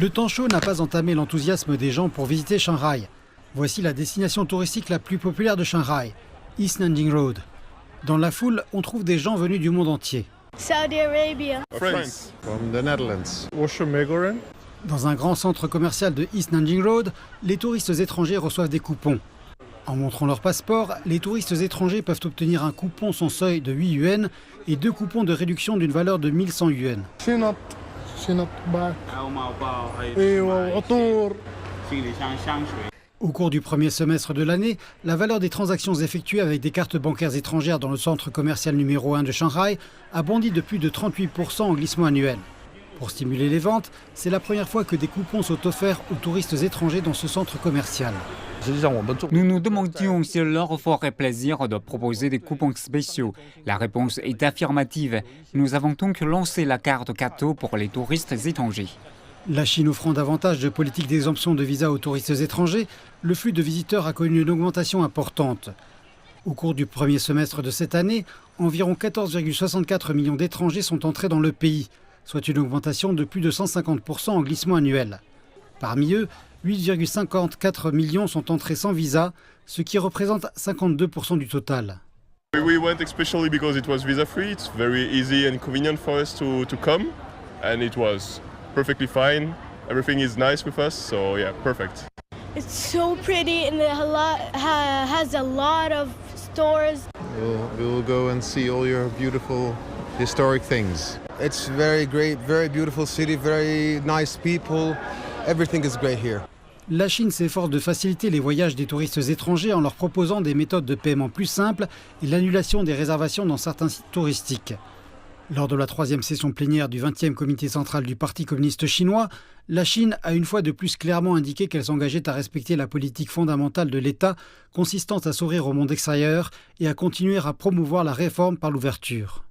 Le temps chaud n'a pas entamé l'enthousiasme des gens pour visiter Shanghai. Voici la destination touristique la plus populaire de Shanghai, East Nanjing Road. Dans la foule, on trouve des gens venus du monde entier. Saudi Arabia. France. From the Netherlands. Dans un grand centre commercial de East Nanjing Road, les touristes étrangers reçoivent des coupons. En montrant leur passeport, les touristes étrangers peuvent obtenir un coupon sans seuil de 8 yuan et 2 coupons de réduction d'une valeur de 1100 yuan. Au cours du premier semestre de l'année, la valeur des transactions effectuées avec des cartes bancaires étrangères dans le centre commercial numéro 1 de Shanghai a bondi de plus de 38% en glissement annuel. Pour stimuler les ventes, c'est la première fois que des coupons sont offerts aux touristes étrangers dans ce centre commercial. Nous nous demandions s'il leur ferait plaisir de proposer des coupons spéciaux. La réponse est affirmative. Nous avons donc lancé la carte cadeau pour les touristes étrangers. La Chine offrant davantage de politiques d'exemption de visa aux touristes étrangers, le flux de visiteurs a connu une augmentation importante. Au cours du premier semestre de cette année, environ 14,64 millions d'étrangers sont entrés dans le pays, soit une augmentation de plus de 150% en glissement annuel. Parmi eux, 8,54 millions sont entrés sans visa, ce qui représente 52% du total. We went especially because it was visa-free. It's very easy and convenient for us to come, and it was perfectly fine. Everything is nice with us, so yeah, perfect. It's so pretty and it has a lot of stores. We will go and see all your beautiful historic things. It's very great, very beautiful city, very nice people. Everything is great here. La Chine s'efforce de faciliter les voyages des touristes étrangers en leur proposant des méthodes de paiement plus simples et l'annulation des réservations dans certains sites touristiques. Lors de la 3e session plénière du 20e comité central du Parti communiste chinois, la Chine a une fois de plus clairement indiqué qu'elle s'engageait à respecter la politique fondamentale de l'État, consistant à s'ouvrir au monde extérieur et à continuer à promouvoir la réforme par l'ouverture.